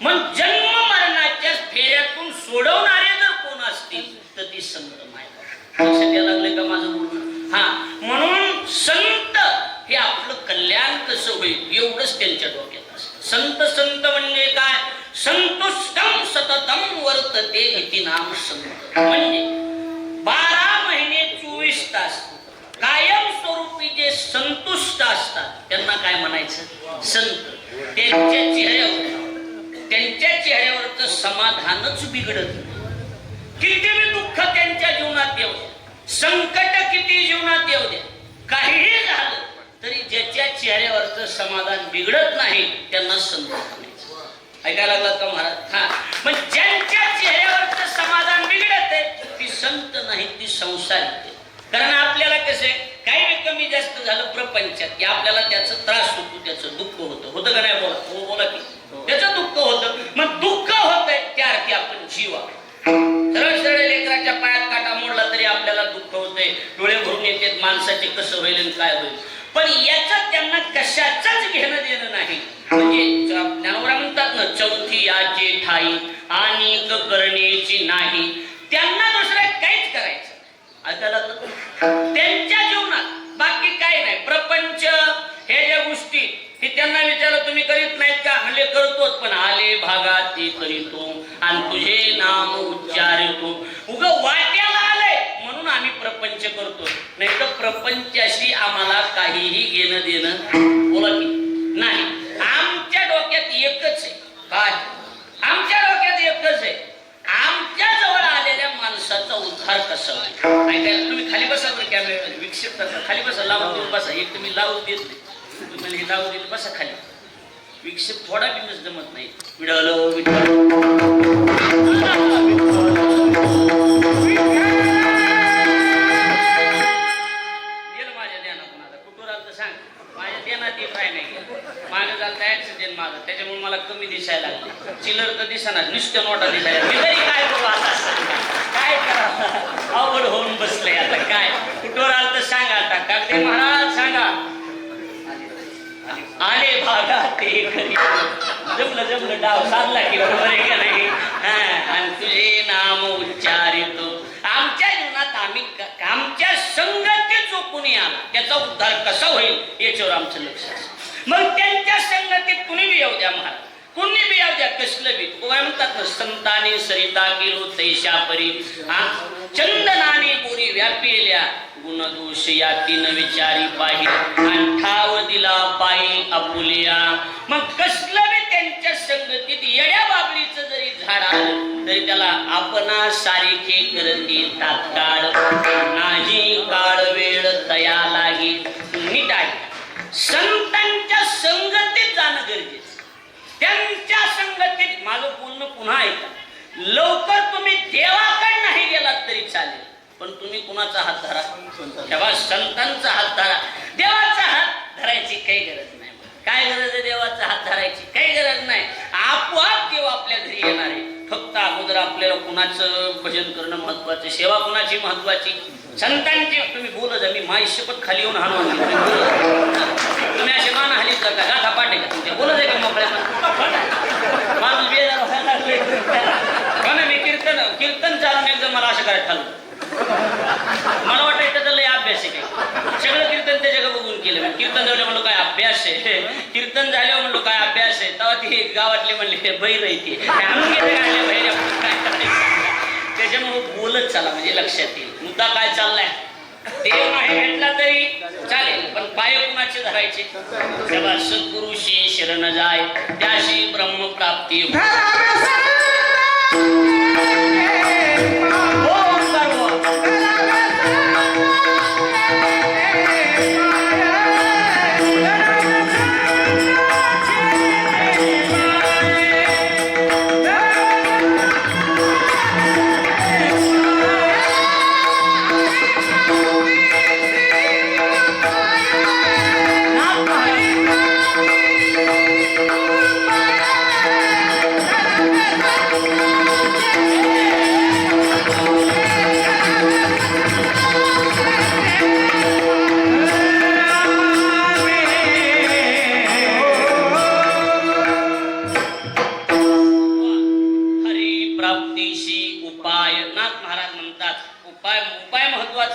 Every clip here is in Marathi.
मग जन्म मरणाच्या फेऱ्यातून सोडवणारे जर कोण असतील तर ती संत माय. लक्षात यायला लागले का माझं बोलणं? हा, म्हणून संत हे आपलं कल्याण कसं होईल एवढंच त्यांच्या डोक्यात असतं. संत संत म्हणजे काय? संतुष्टम सततम वर्तते इति नाम संत. म्हणजे 12 महिने 24 तास कायम स्वरूपी जे संतुष्ट असतात त्यांना काय म्हणायचं? संत. त्यांच्या चेहऱ्यावरचं समाधानच बिघडत नाही. किती दुःख त्यांच्या जीवनात येऊ द्या, संकट किती जीवनात येऊ द्या, काहीही झालं तरी ज्याच्या चेहऱ्यावरचं समाधान बिघडत नाही त्यांना संत म्हणायचं. ऐकायला लागलात का महाराज? हा, मग ज्यांच्या चेहऱ्यावरचं समाधान बिघडत आहे ती संत नाही, ती संसारिक. कारण आपल्याला कसे काही कमी जास्त झालं प्रपंचात की आपल्याला त्याचा त्रास होतो, त्याचं दुःख होतं का नाही? बोला हो, बोला की त्याचं दुःख होतं. मग दुःख होतंय त्या अर्थी आपण जीव आहे. सरळ सरळ लेकराच्या पायात काटा मोडला तरी आपल्याला दुःख होतंय, डोळे भरून येतात माणसाचे कसं होईल आणि काय होईल. पण याचं त्यांना कशाचंच घेणं देणं नाही. म्हणजे ज्ञानोबा म्हणतात ना, चौथी याचे ठाई आणि करण्याची नाही. त्यांना दुसरं काहीच करायचं. ऐकायला त्यांच्या जीवनात बाकी काही नाही. प्रपंच हे ज्या गोष्टी हे त्यांना विचारलं तुम्ही करीत नाहीत का? म्हणले करतोच, पण आले भागात ते करीतो आणि तुझे नाम उच्चारितो. उग वाट्याला आलंय म्हणून आम्ही प्रपंच करतो, नाही तर प्रपंचाशी आम्हाला काहीही घेणं देणं बोला की नाही. आमच्या डोक्यात एकच आहे. काय? आमच्या डोक्यात एकच आहे, आमच्या जवळ आलेल्या माणसाचा उद्धार कसा होईल. ऐकायला तुम्ही खाली बसा बरं, कॅमेरा विक्षेप करता. खाली बसा, लावून देऊन बसा. एक तुम्ही लावू देत नाही, तुम्ही हे लावू देत बसा खाली. विक्षेप थोडा बिनच जमत नाही. विडलो माझ्या ध्यानातून आता कुठून आलं तर सांग. माझ्या ध्यानात येत राही नाही. मागे झालं ऍक्सिडेंट माझा, त्याच्यामुळे मला कमी दिसायला लागले. चिल्लर तर दिसणार, नुसत्या नोटा दिसायला. मी तरी काय करू आता? काय करा? अवघड होऊन बसले आता. काय कुठवर आलं तर सांगा. आता कागदे महाराज सांगा. आले भागात ते खरी. जमलं डाव साधला की बरोबर आहे का नाही? आणि तुझे नाम उच्चारितो. आमच्या जीवनात आम्ही आमच्या संगतीत जो कुणी आला त्याचा उद्धार कसा होईल याच्यावर आमचं लक्ष असतं. मग त्यांच्या संगतीत कुणी बी येऊ द्या महाराज, कुणी बी येऊ द्या, कसलं बी. काय म्हणतात ना, संताने सरिता गेलो तैशा परी. हा, चंदनाने बोरी व्यापिल्या गुणदोष याती न विचारी पाहि आणि ठाव दिला पायी आपुलिया. मग कसलं बी त्यांच्या संगतीत येड्या बाबलीचं जरी झाड आलं तरी त्याला आपणा सारिखे करती तात्काळ. नाही काळ वेळ तया लागी. नीट आहे, संतांच्या संगतीत जाणं गरजेचं. त्यांच्या संगतीत माझं बोलणं पुन्हा ऐका. लवकर तुम्ही देवाकडे नाही गेलात तरी चालेल, पण तुम्ही कुणाचा हात धरा? तेव्हा संतांचा हात धरा. देवाचा हात धरायची काही गरज नाही. काय गरज आहे देवाचा हात धरायची? काही गरज नाही. आपोआप देव आपल्या घरी येणार आहे. फक्त अगोदर आपल्याला कुणाचं भजन करणं महत्वाचं, सेवा कुणाची महत्वाची? संतांची. तुम्ही बोलत जा, मी माई शपथ खाली येऊन हाणून तुम्ही असे मान हलीत का? गाथा पाटे का तुमच्या? बोलत आहे का मोकळ्या माणूस बेजार व्हायला लागले. मी कीर्तन चालून एकदम मला असं करायला ठालू. मला वाटायचं तर लय अभ्यास आहे काही. सगळं कीर्तन त्याच्या बघून केलं. कीर्तन झालं म्हणलो काय अभ्यास आहे. कीर्तन झाल्यावर म्हणलो काय अभ्यास आहे. तेव्हा ती गावातले म्हणले बैर येते आणून घेते गाडल्या बैर. काय करायचं? त्याच्यामुळे बोलत चला म्हणजे लक्षात येईल मुद्दा काय चाललाय. देव नाही भेटला तरी चालेल, पण पाय कुणाचे धरायचे? तेव्हा सद्गुरुशी शरण जाय त्याशी ब्रह्मप्राप्ती. Yeah.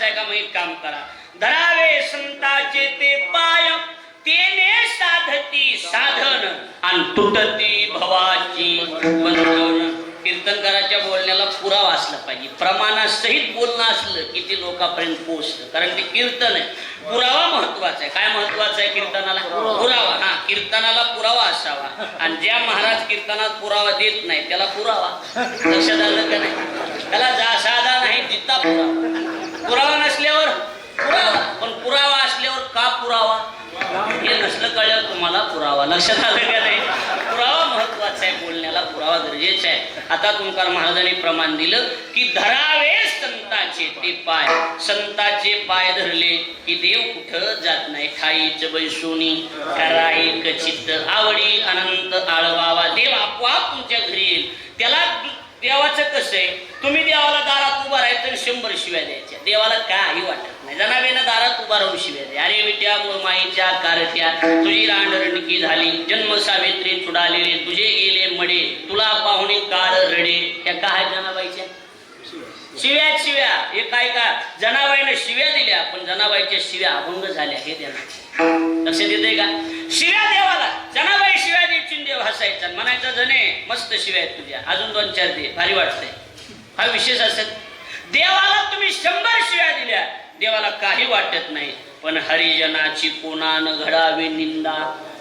आहे का? माहीत काम करा. धरावे संताचे ते पाय, तेने साधती साधन आणि तुटती भवाची बंधन. कीर्तनकाराच्या बोलण्याला पुरावा असला पाहिजे, प्रमाणासहित बोलणं असलं की ते लोकांपर्यंत पोहोचतं. कारण ते कीर्तन आहे. पुरावा महत्वाचा आहे. काय महत्वाचं आहे कीर्तनाला? पुरावा. हा, कीर्तनाला पुरावा असावा. आणि ज्या महाराज कीर्तनात पुरावा देत नाही त्याला पुरावा. लक्षात आलं का नाही? त्याला साधा नाही जिता पुरावा. पुरावा नसल्यावर पुरावा, पण पुरावा असल्यावर का पुरावा हे नसलं कळलं तुम्हाला पुरावा. लक्षात आलं का नाही? पुरावा महत्वाचा आहे. बोलण्याला पुरावा गरजेचा आहे. आता तुमकार महाराजांनी प्रमाण दिलं की धरावे संताचे ते पाय. संताचे पाय धरले की देव कुठं जात नाही. ठाईच बैसोनी कराई कचित आवडी अनंत आळवावा. देव आपोआप तुमच्या घरी येईल. त्याला देवाचं कसं आहे, तुम्ही देवाला दारात उभा राहायचं 100 शिव्या द्यायच्या. देवाला काही वाटत नाही. जनाबेनं दारात उभा राहून शिव्या द्या. अरे विट्या माईच्या कारत्या, तुझी रांडरणकी झाली, जन्म सावित्री चुडालेले, तुझे गेले मडे, तुला पाहुणे काळ रडे. ह्या काय जनाबाईच्या शिव्या? शिव्या हे काय का? जनाबाईनं शिव्या दिल्या, पण जनाबाईच्या शिव्या अभंग झाल्या. हे देणार लक्षात येते का? शिव्या देवाला, जनाबाई शिव्या द्यायची, देव हसायचा, म्हणायचा जने मस्त शिव्या आहेत तुझ्या, अजून 2-4 दे, भारी वाटतंय. हा विशेष असत. देवाला तुम्ही 100 शिव्या दिल्या, देवाला काही वाटत नाही. पण हरिजनाची कोणान घडावी निंदा,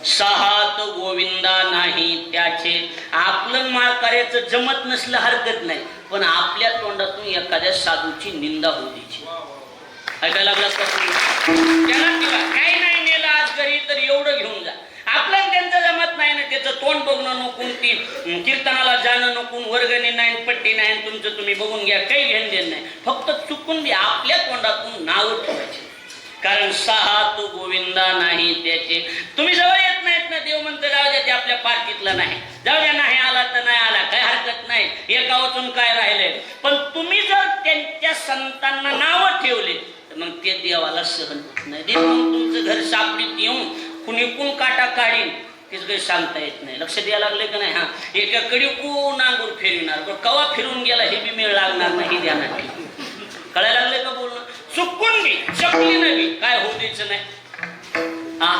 साहात गोविंदा नाही त्याचे. आपलं माळ कार्याचं जमत नसलं हरकत नाही, पण आपल्या तोंडातून एखाद्या साधूची निंदा होऊ द्यायची. ऐकायला लागला का? त्यांना किंवा काही नाही नेलं आज घरी तर एवढं घेऊन जा. आपलं त्यांचं जमत नाही ना, त्याचं तोंड बघणं नकून, ती कीर्तनाला जाणं नकून, वर्गणी नाही, पट्टी नाही, तुमचं तुम्ही बघून घ्या, काही घेणं देणं नाही. फक्त चुकून बी आपल्या तोंडातून नाव ठेवायचे. कारण साहात गोविंदा नाही त्याचे. तुम्ही जवळ येत नाहीत ना, देव म्हणतं जाऊ द्या, ते आपल्या पार्टीतला नाही, जाऊ द्या, नाही आला तर नाही आला, काही हरकत नाही, एका वाचून काय राहिले. पण तुम्ही जर त्यांच्या संतांना नाव ठेवले तर मग ते देवाला सहन होत नाही. देव मग तुमचं घर सापडीत येऊन कुणी कोण काटा काढीन तेच काही सांगता येत नाही. लक्ष द्यायला लागले का नाही? हा, एका कडी कोण नांगूर फिरविणार, पण कवा फिरून गेला हे बी मेळ लागणार नाही. द्या नाही. कळायला लागले का बोलणं? चुकून बी चकली नवी काय होऊ द्यायचं नाही. हा,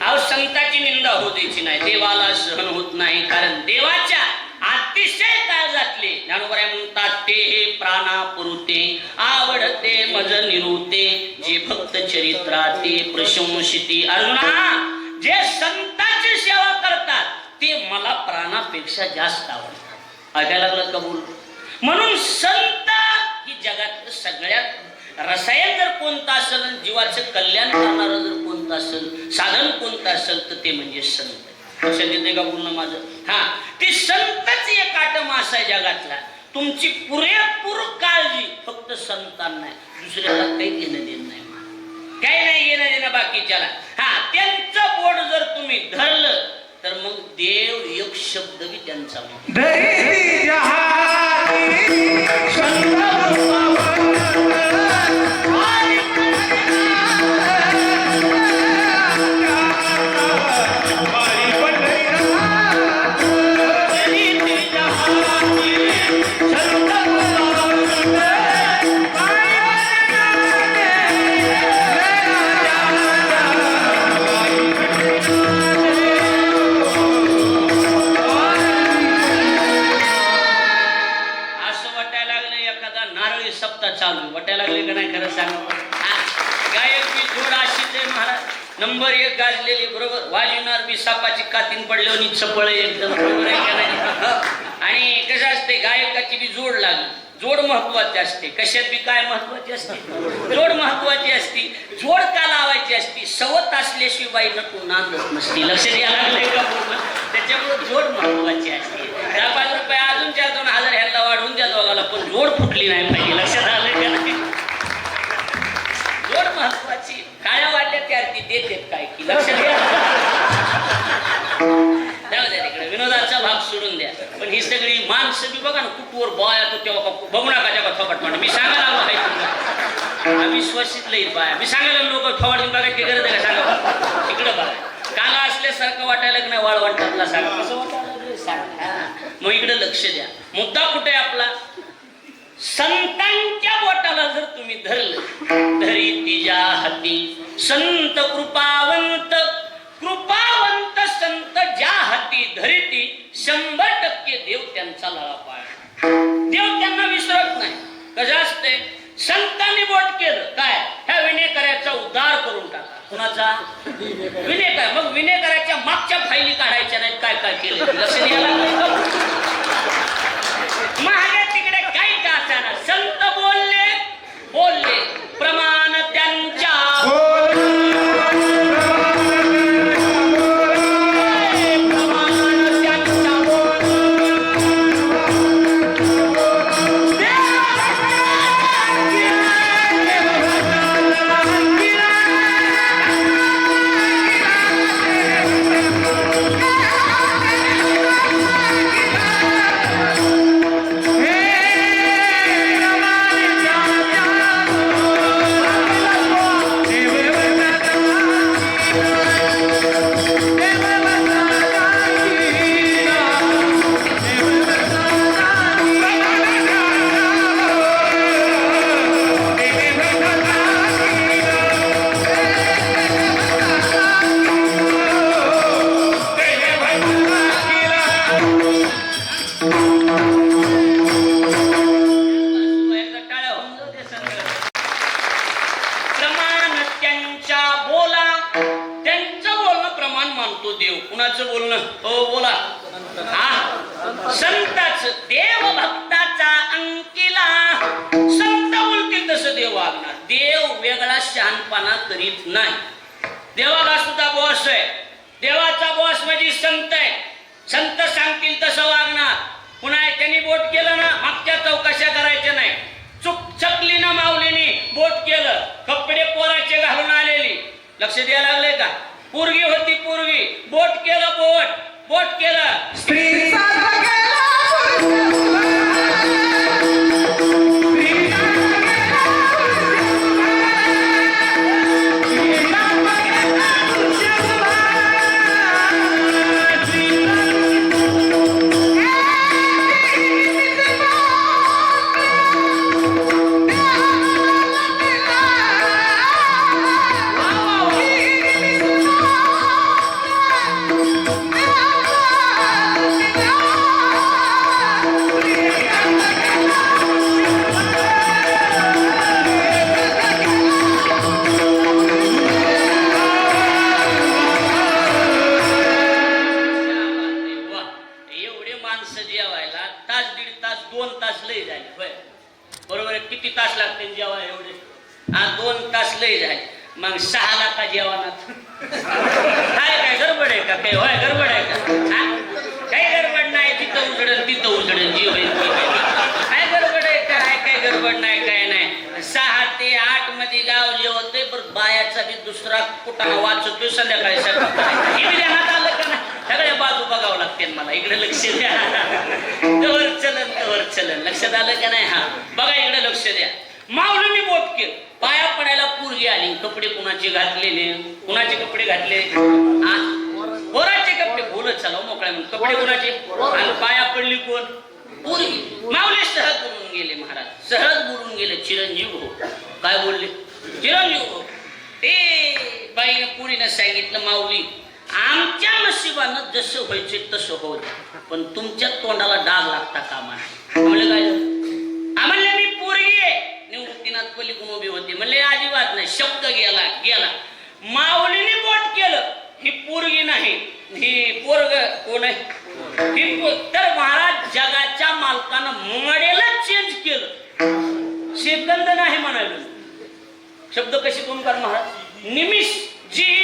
अहो संताची निंदा होऊ द्यायची नाही. देवाला सहन होत नाही. कारण देवाच्या अतिशय काळजातले ज्ञानोबराय म्हणतात, ते हे प्राणा पुरुते आवडते मज निरुते, जे भक्त चरित्राते प्रशंसिती. अर्जुना, जे संतांची सेवा करतात ते मला प्राणापेक्षा जास्त आवडतात. ऐकायला लागलं कबूल? म्हणून संत ही जगात सगळ्यात रसायन जर कोणतं असेल, जीवाचं कल्याण करणारं जर कोणतं असेल, साधन कोणतं असेल तर ते म्हणजे संत. लक्षात येते का पूर्ण माझं? हा, ते संतच एक आटम असा आहे जगातला. तुमची पुरेपूर काळजी फक्त संतांना आहे, दुसऱ्याला काही घेणं देणं नाही, काही नाही घेणं देणं बाकीच्याला. हा, त्यांचं बोट जर तुम्ही धरलं तर मग देव एक शब्द बी त्यांचा वाटायला लागले का नाही? खरं सांग. गायक बी जोड अशीच आहे महाराज, नंबर 1 गाजलेली, बरोबर. वाजविणार बी सापाची कातीन पडल्यावर चपळ एकदम, बरोबर आहे का नाही? आणि कसं असते, गायकाची बी जोड लागली. जोड महत्वाची असते. कशात बी काय महत्वाची असते? जोड महत्वाची असते. जोड का लावायची असते? सवत असल्याशिवाय बाई नको नांदत नसते. लक्ष द्यायला लागले का पूर्ण? त्याच्यामुळे जोड महत्वाची असते. 10-5 रुपये अजून 4-2 हजार ह्याला वाढवून द्या दोघाला, पण जोड फुटली नाही पाहिजे. लक्षात आलं का नाही? जोड महत्वाची. काळ्या वाढल्या त्या ती देतात काय की? लक्ष द्या. तिकडे विनोदाचा भाग सोडून द्या. पण ही सगळी माणसं बी बघा ना, कुठवर बाया तो तेव्हा बघू नका तेव्हा थोपट म्हणा. मी सांगायला आलो आहे तुला, विश्वासित लई बाया. मी सांगायला लोक थोवाड बघायची गरज आहे का? सांगा तिकडं बघा. काला असल्यासारखं वाटायला की नाही वाळवंटातला? सांगा कसं वाटायला? सांगा. मग इकडे लक्ष द्या. मुद्दा कुठे आपला? संतांच्या बोटाला जर तुम्ही धरलं, धरी तिच्या हाती संत कृपावंत, कृपावंत संत ज्या हाती धरिती 100% देव त्यांचा लळा पाळ. देव त्यांना विसरत नाही. कसं असते, संतांनी बोट केलं काय, ह्या विनेकऱ्याचा उद्धार करून टाका. कुणाचा? विनेकर. मग विनेकऱ्याच्या मागच्या फायली काढायच्या नाहीत. काय काय केलं लक्षात यायला महागे तिकडे काही का असाना, संत बोलले बोलले प्रमाण त्यांच्या शहाणपणा करीत नाही. देवाला सुद्धा बॉस आहे. देवाचा बॉस म्हणजे संत आहे. संत सांगतील तसं वागणार. पुन्हा त्यांनी बोट केलं ना, मागच्या चौकशा करायच्या नाही. चकली ना माऊलीने बोट केलं, कपडे पोराचे घालून आलेली. लक्ष द्यायला लागले का? पोरगी होती पोरगी, बोट केलं, बोट केलं स्त्री मग 6 लाखा जेवणात काय गडबड आहे का? काही होय गडबड आहे का? काही गडबड नाही. तिथं उजडन जीव काय गडबड आहे का? काय गडबड नाही, काय नाही. 6 ते 8 मध्ये गाव जेवतोय, पण बायाचा बी दुसरा कुठं वाचतोय संध्याकाळी सकाळ. हे ध्यानात आलं का नाही? सगळ्या बाजू बघावं लागते मला. इकडे लक्ष द्या. तवर चलन लक्षात आलं का नाही? हा बघा, इकडे लक्ष द्या. माऊलीने बोट केलं, पाया पडायला पोरगी आली. कपडे कुणाचे घातलेले, कुणाचे कपडे घातले? पोराचे कपडे. बोलत चालव मोकळ्या म्हणून. कपडे कुणाचे? आणि पाया पडली कोण? पोरगी. माऊली सहज बोलून गेले. महाराज सहज बोलून गेले, चिरंजीव हो. काय बोलले? चिरंजीव हो. ते बाईने पुरीनं सांगितलं, माऊली आमच्या नशिबानं जसं व्हायचे तसं होत, पण तुमच्या तोंडाला डाग लागता कामा नये. म्हणलं काय? म्हणले मी पोरगी आहे. निवृत्तीनाथ पलीकडून उभी होती. म्हणले अजिबात नाही. शब्द गेला. माऊलीने बोट केलं, ही पोरगी नाही, ही पोरग कोण आहे? तर महाराज जगाच्या मालकानं मॉडेलच चेंज केलं. सेकंद नाही म्हणाले. शब्द कशी कोण कर महाराज? निमिष.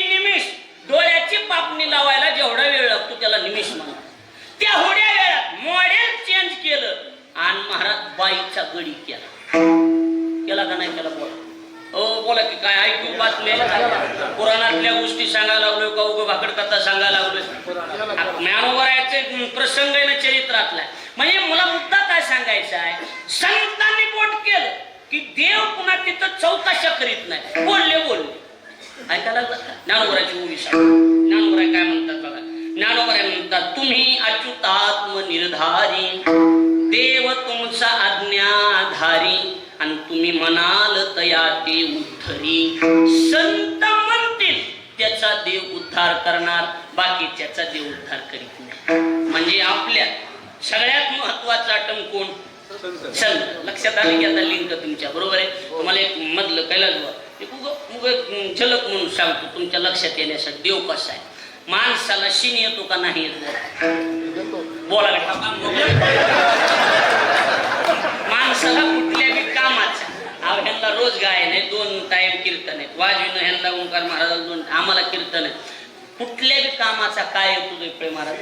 निमिष डोळ्याची पापणी लावायला जेवढा वेळ लागतो त्याला निमिष म्हणा. त्या होड्या वेळात मॉडेल चेंज केलं आणि महाराज बाईचा गडी केला का नाही केला? बोला की काय ऐकू बातम्या, पुराणातल्या गोष्टी सांगायला लागलोय का उगं भाकड कथा सांगायला लागलोय? ज्ञानोबरायाचे प्रसंग आहे ना चरित्रातला. म्हणजे मला मुद्दा काय सांगायचा आहे, संतांनी बोट केलं की देव पुन्हा तिथं चौकशा करीत नाही. बोलले ऐकायला लागलं. ज्ञानोबराची मूवी ज्ञानोबराय काय म्हणतात बघा. ज्ञानोबराय म्हणतात, तुम्ही अच्युतात्म निर्धारी देव तुमचा आज्ञाधारी. म्हणाल तया ते उद्धरी. संत म्हणतील त्याचा देव उद्धार करणार, बाकी त्याचा देव उद्धार करीत नाही. म्हणजे आपल्या सगळ्यात महत्वाचा आटम कोण? संत. लक्षात आले की आता लिंक तुमच्या बरोबर आहे. तुम्हाला एक मधलं कैलास झलक म्हणून सांगतो तुमच्या लक्षात येण्यासाठी. देव कसा आहे? माणसाला शिन येतो का नाही येतो? बोला. माणसाला कुठल्या बी कामाचा, ह्यांना रोज गायन आहे, 2 टाइम कीर्तन आहे, वाजविणं ह्यांना ओंकार महाराज 2, आम्हाला कीर्तन आहे. कुठल्या बी कामाचा काय येतो प्रेम महाराज?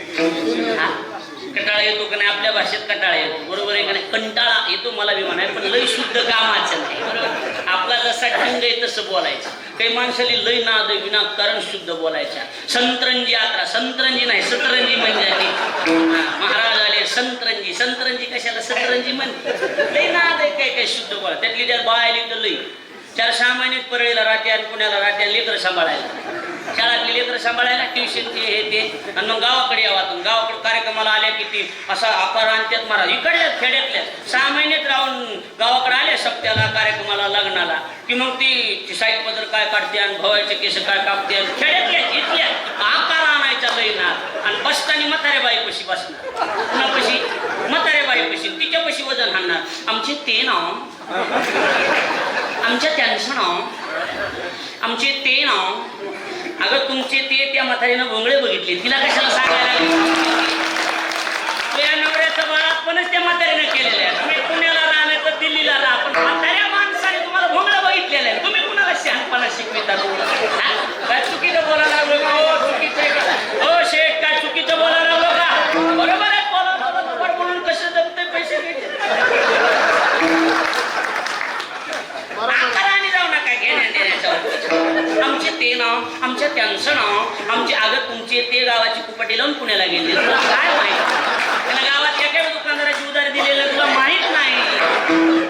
कंटाळा येतो का नाही? आपल्या भाषेत कंटाळा येतो, बरोबर आहे का नाही? कंटाळा येतो मला बी म्हणाय, पण लय शुद्ध कामाचं नाही, बरोबर. आपला जसा ढंग आहे तसं बोलायचं. काही माणसाली लय नाद विनाकारण शुद्ध बोलायच्या. संतरंजी यात्रा, संतरंजी नाही सतरंजी म्हणजे महाराज आले संतरंजी. संतरंजी कशाला? सतरंजी म्हणते. लय नाद आहे काय शुद्ध बोला. त्यातली त्यात बाळाली तर लई 4-6 महिने परळीला राहते आणि पुण्याला राहते, लेकरं सांभाळायला, शाळातली लेकरं सांभाळायला, ट्युशनचे हे ते, आणि मग गावाकडे यावातून. गावाकडे कार्यक्रमाला आल्या किती असा आकार आणतात महाराज. इकडल्या खेड्यातल्या 6 महिन्यात राहून गावाकडे आल्या सप्त्याला, कार्यक्रमाला, लग्नाला, की मग ती साईड पदर काय काढते आणि भवायचे केस काय कापते. खेड्यातल्या इथल्या आकार आणायचा लई नाद. आणि बसताना म्हातारे बाईपाशी बसणार, कुणापाशी? म्हातारे बाईपाशी. तिच्यापाशी वजन हाणणार. आमचे ते नाव, आमच्या त्यांचं नाव, आमचे ते नाव. अगं तुमचे ते त्या म्हातारीनं भोंगळे बघितले, तिला कशाला सांगायला लागले? तुझ्या नवऱ्याचं बाळापणच त्या म्हातारीनं केलेलं आहे. तुम्ही पुण्याला राहणार तर दिल्लीला राहा, पण म्हाताऱ्या माणसाने तुम्हाला भोंगळं बघितलेलं आहे. तुम्ही कुणाला शहाणपणा शिकविता? काय चुकीचं बोलायला लागलो का? हो चुकीचं आहे का? हो शेठ काय चुकीचं बोलायला लागलो का? बरोबर आहे, बोला म्हणून कसं जमतंय पैसे घ्यायचे. आकाराने जाऊ नका घेण्या देण्याच्या. आमचे ते नाव, आमच्या त्यांचं नाव, आमचे. अगं तुमचे ते गावाची कुपाटी लावून पुण्याला गेले, तुला काय माहित? त्याला गावात एका दुकानदाराची उधार दिलेलं तुला माहित नाही.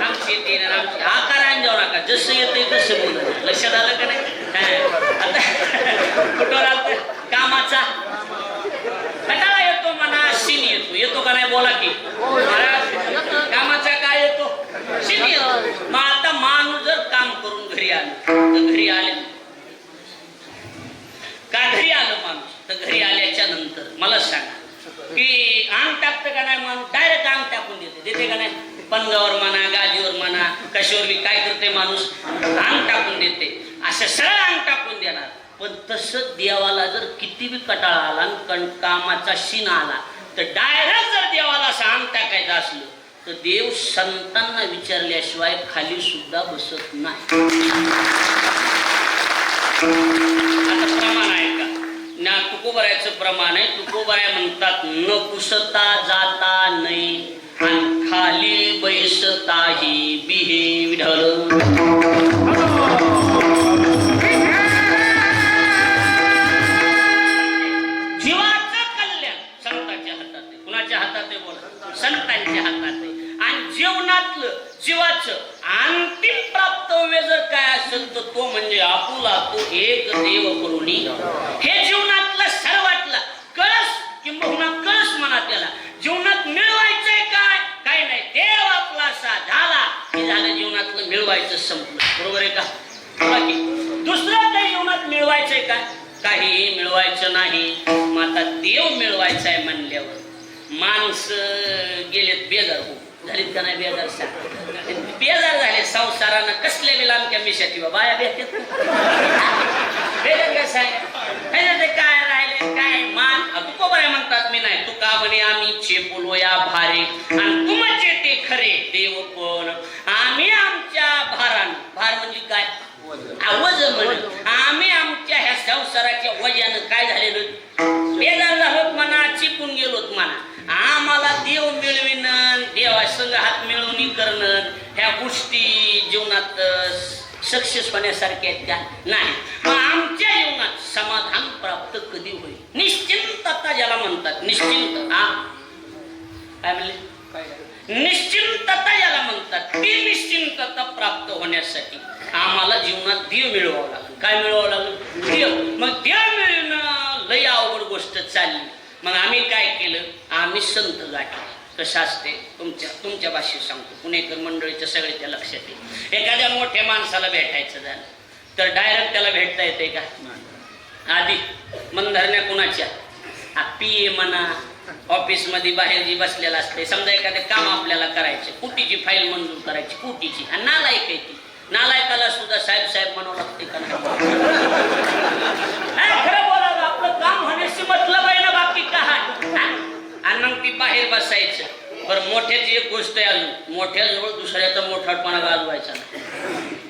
आमचे ते ना, आमचे. आकाराने जाऊ नका, जसं येतंय तसं बोलत. लक्षात आलं का नाही? आता कुठं आलं कामाचा कंटाळा येतो म्हणा, शिन येतो. येतो का नाही? बोला की कामाचा काय येतो? शिन येतो. मग आता माणूस जर काम करून घरी आलं तर घरी आले का? घरी आलं माणूस तर घरी आल्याच्या नंतर मला सांगा की अंग टाकतं का नाही? माणूस डायरेक्ट अंग टाकून देते का नाही? पणगावर म्हणा, गादीवर म्हणा, कशावर बी काय करते माणूस? अंग टाकून देते. असं सरळ अंग टाकून देणार. पण तसं देवाला जर किती बी कटाळा आला आणि कामाचा शिन आला तर डायरेक्ट जर देवाला असं अंग टाकायचं असलं तर देव संतांना विचारल्याशिवाय खाली सुद्धा बसत नाही. आता प्रमाण आहे का? ना तुकोबरायचं प्रमाण आहे. तुकोबराय म्हणतात न पुसता जाता नाही आणि खाली बैसताही बिहे विढल. जीवाचं कल्याण संतांच्या हातात आहे. कुणाच्या हातात आहे? बोला. संतांच्या हातात आहे. आणि जीवनातलं जीवाचं अंतिम प्राप्तव्य जर काय असेल तर तो म्हणजे आपुला तो एक देव करुणी. हे जीवनातलं सर्वातला कळस किंबहुना कळस म्हणा त्याला. जीवनात मिळवायचंय काय? काय नाही. देव आपला असा झाला की झालं, जीवनातलं मिळवायचं संपलं. बरोबर आहे का? बाकी दुसरं काही जीवनात मिळवायचंय काय? काही मिळवायचं नाही. मग आता देव मिळवायचा आहे म्हणल्यावर माणसं गेलेत बेजार हो झालीत का नाही? बेजार झाले संसारानं. कसल्या बी लांबक्या मिशाची बाया भेटत बेजार कसं आहे? ते काय राहिले काय मान तुकोबराय म्हणतात मी नाही. तू का म्हणे आम्ही चेपुलो या भारे आणि तुमचे ते खरे देव कोण. आम्ही आमच्या भारान, भार म्हणजे काय? वज म्हणत. आम्ही आमच्या ह्या संसाराच्या वजानं काय झालेलं? बेजार झालोत म्हणा, चिपून गेलोत म्हणा. आम्हाला देव मिळविणं, देवासंग हात मिळवणी करणं, ह्या गोष्टी जीवनात सक्सेस होण्यासारख्या आहेत का? नाही. मग आमच्या जीवनात समाधान प्राप्त कधी होईल? निश्चिंतता ज्याला म्हणतात. निश्चिंत काय म्हणले? निश्चिंतता ज्याला म्हणतात. ती निश्चिंतता प्राप्त होण्यासाठी आम्हाला जीवनात देव मिळवावं लागलं. काय मिळवावं लागलं? देव. मग देव मिळवणं लय अवघड गोष्ट चालली. मग आम्ही काय केलं? आम्ही संत गाठले. कसं असते तुमच्या भाषेत सांगतो, पुणेकर मंडळीच्या सगळ्याच्या लक्षात येईल. एखाद्या मोठ्या माणसाला भेटायचं झालं तर डायरेक्ट त्याला भेटता येते का? आधी मन धरण्या कुणाच्या पी ए म्हणा, ऑफिसमध्ये बाहेर जी बसलेला असते, समजा एखादं काम आपल्याला करायचं, कुटीची फाईल मंजूर करायची, कुटीची, आणि नालायक आहे ती, नालायकाला सुद्धा साहेब साहेब म्हणावं लागते का नाही? खरं बोलावं, आपलं काम होण्याशी मतलब आहे ना, बाकी काय. आणि मग ती बाहेर बसायचं. बरं, मोठ्याची एक गोष्ट आहे अजून, मोठ्याजवळ दुसऱ्याचा मोठापणा गाजवायचा नाही.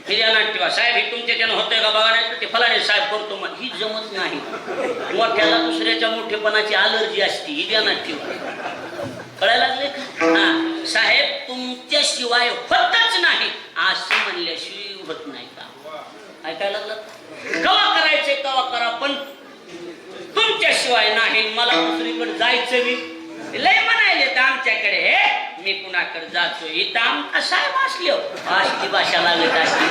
ही ध्यानात ठेवा. साहेब ही तुमच्या त्यानं होतंय का बघा, नाही तर ते फलाने साहेब करतो मग, ही जमत नाही. मोठ्याला दुसऱ्याच्या मोठेपणाची अलर्जी असते, ही ध्यानात ठेवा. कळायला लागले का? हा, साहेब तुमच्याशिवाय होतच नाही असं म्हणल्याशिवाय होत नाही का? ऐकायला लागलं? कवा करायचंय कवा करा, पण तुमच्याशिवाय नाही. मला दुसरीकडे जायचं बी लय म्हणायले तर आमच्याकडे, हे मी कुणाकडे जातो, इथं आमचा साहेब असले अशी भाषा लागत असते.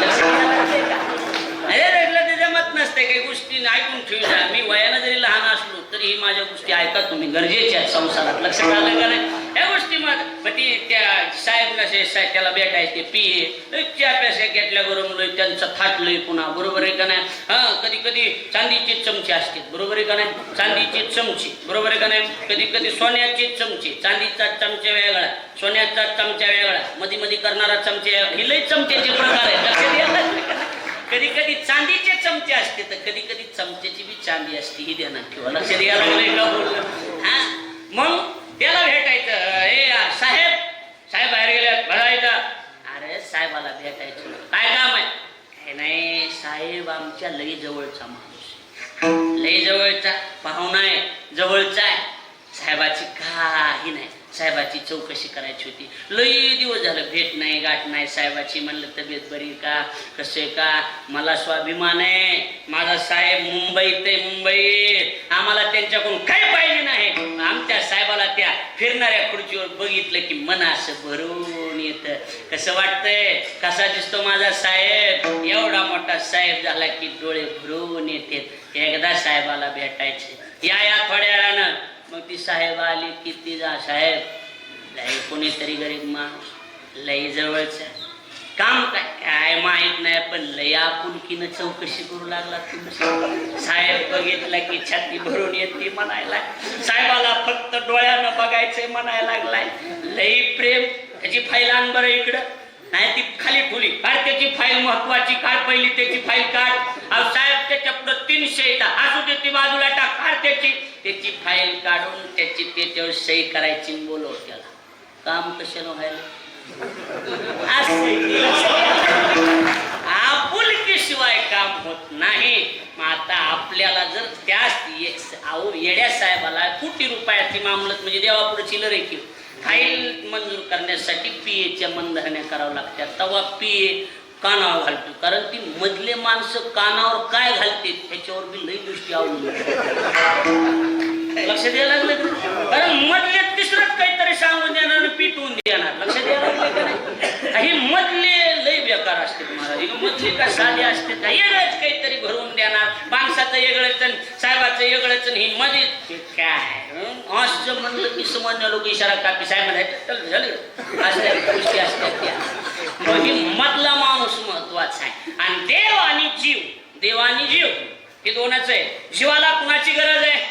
अरे रेगलं ते जमत नसते, काही गोष्टी ऐकून ठेवल्या. मी वयानं जरी लहान असलो तरी ही माझ्या गोष्टी ऐका तुम्ही, गरजेच्या आहेत संसारात. लक्षात आलं का नाही? या गोष्टी मग ती त्या साहेब नसे त्याला भेटायचे, पिये च्या पैसे घेतल्या बरोबर त्यांचं थाटलंय पुन्हा, बरोबर आहे का नाही? हा, कधी कधी चांदीचे चमचे असते, बरोबर आहे का नाही? चांदीचे चमचे, बरोबर आहे का नाही? कधी कधी सोन्याचे चमचे, चांदीचा चमचा वेगळा, सोन्याचा चमचा वेगळा, मध्ये मध्ये करणारा चमचे, हे लय चमच्याचे प्रकार आहे. कधी कधी चांदीचे चमचे असते तर कधी कधी चमच्याची बी चांदी असते, ही ध्यानात ठेवा. लक्षात यायला लागलंय का बोललं? हा, मग त्याला भेटायचं, हे साहेब साहेब बाहेर गेले बघायचं. अरे साहेबाला भेटायचं, काय काम आहे? हे नाही साहेब, आमच्या लई जवळचा माणूस, लई जवळचा पाहुणा आहे, जवळचा आहे. साहेबाची काही नाही, साहेबाची चौकशी करायची होती. लई दिवस झालं भेट नाही गाठ नाही साहेबाची. म्हणलं तब्येत बरी का, कसे का? मला स्वाभिमान आहे, माझा साहेब मुंबईत आहे, मुंबईत. आम्हाला त्यांच्याकडून काही पाहिजे नाही. आमच्या साहेबाला त्या फिरणाऱ्या खुर्चीवर बघितलं की मन असं भरून येतं. कसं वाटतंय, कसा दिसतो माझा साहेब? एवढा मोठा साहेब झाला की डोळे भरून येते. एकदा साहेबाला भेटायचे, या थोड्या वेळानं. मग ती साहेब आली की तिचा साहेब लई कोणीतरी गरीब माणूस, लई जवळचा, काम काय माहित नाही, पण लई आपुलकीनं चौकशी करू लागला. तुम्ही साहेब बघितला की छाती भरून येते म्हणायला, साहेबाला फक्त डोळ्यानं बघायचंय म्हणायला लागलाय. लई प्रेम. त्याची फाईल आण बरं इकडं, नाही ती खाली ठुली, काय त्याची फाईल महत्वाची, काढ पहिली त्याची फाईल काढ. साहेब त्याच्या पुढं 300 असू दे, ती बाजूला टाक, काढ त्याची फाईल काढून त्याची त्याच्यावर सही करायची. बोलव त्याला, काम कशाला व्हायला? आपुलकीशिवाय काम होत नाही. मग आता आपल्याला जर त्याच येड्या साहेबाला कोटी रुपयाची मामलत म्हणजे देवापुढे चिल्लर आहे की फाईल मंजूर करण्यासाठी पीएच्या मनधरण्या करावं लागतात. तेव्हा पीए कानावर घालतो, कारण ती मधले माणसं कानावर काय घालते त्याच्यावर बी लई गोष्टी अवलंबून. लक्षात द्यायला लागलं, कारण मधले तिसरंच काहीतरी सांगून देणार आणि पिटवून देणार. लक्षात द्यायला लागलं का नाही? ही मधले लई बेकार असते महाराज. ही मधले का साधे असते का वेगळंच काहीतरी भरवून देणार. माणसाचं वेगळंच, साहेबाचं वेगळंच, ही मध्ये काय असं म्हणलं की सामान्य लोक इशारा कापी साहेब झाले अशा गोष्टी असतात त्या. मग मधला माणूस महत्वाचा आहे. आणि देव आणि जीव, देव आणि जीव हे दोनच आहे. जीवाला कुणाची गरज आहे?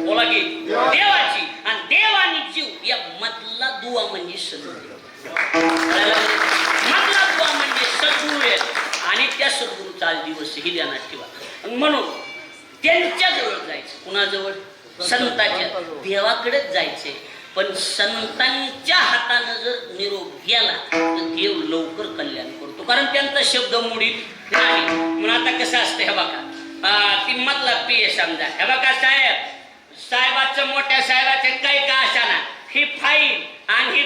बोला की देवाची. आणि देव आणि जीव या मधला दुवा म्हणजे सद्गुरू. मधला दुवा म्हणजे सद्गुरू आहे. आणि त्या सद्गुरूचा आज दिवस ही ध्यानात ठेवा. म्हणून त्यांच्याजवळ जायचं. कुणाजवळ? संतांच्या. देवाकडेच जायचे. पण संतांच्या हातानं जर निरोप गेला तर देव लवकर कल्याण करतो, कारण त्यांचा शब्द मोडीत नाही. म्हणून आता कसं असतं हे बघा, ती मधला पीए समजा, हे बघा साहेब, साहेबाचं मोठ्या साहेबाचे काही का असाना, ही फाईल आणि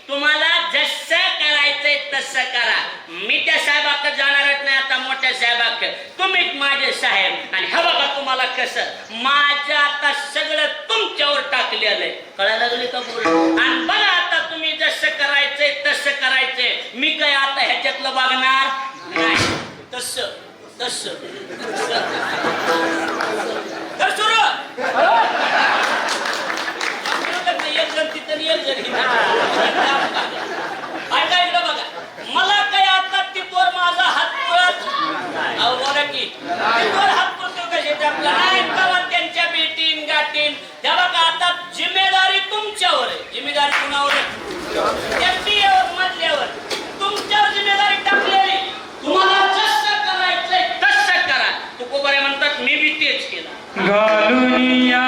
तुम्हाला जसं करायचंय तसं करा. मी त्या साहेबाकडे जाणारच नाही आता, मोठ्या साहेबाकडे. तुम्हीच माझे साहेब. आणि हे बघा तुम्हाला कसं माझं आता सगळं तुमच्यावर टाकलेलं आहे. कळायला लागले का बोल? आणि बघा आता तुम्ही जसं करायचंय तसं करायचंय. मी काय आता ह्याच्यातलं बघणार नाही. तसं तसं सुरू एक जण तिथं एक जण जिम्मेदारी कुणावर एकटीवर मधल्यावर तुमच्यावर जिम्मेदारी टाकलेली तुम्हाला जसं करायचंय तसं करा तुकोबारे म्हणतात मी बी तेच केलं घालून या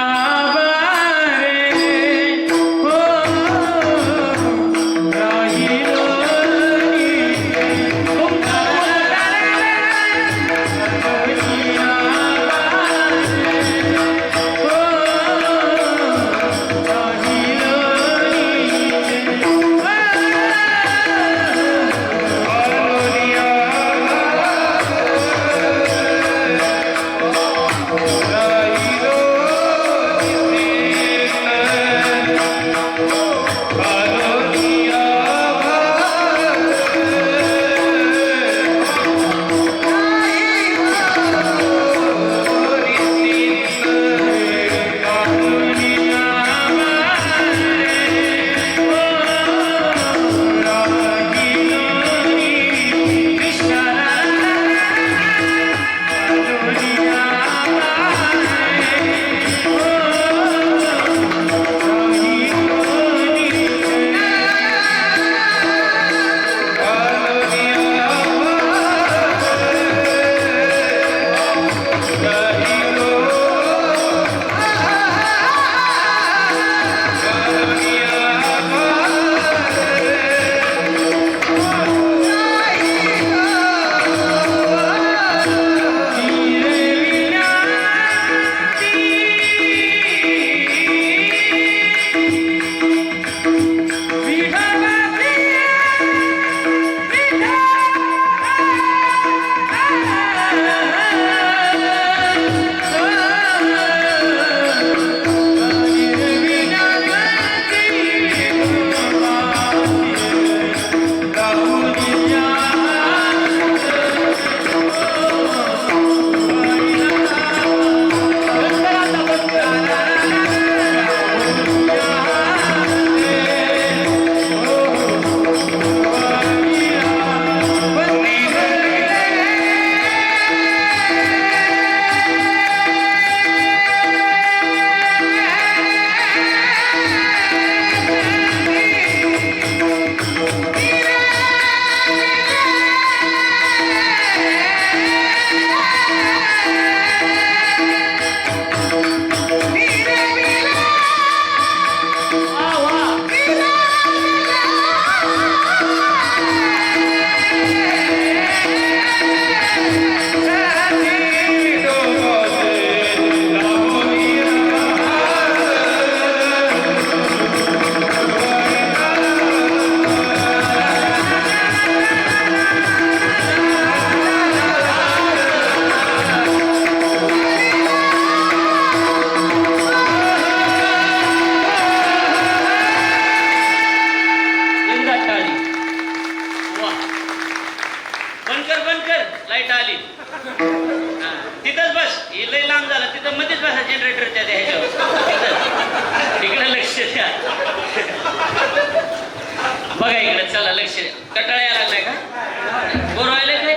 बघा इकडे चला लक्ष द्या कटाळा यायला लागलाय का बोलवायला काय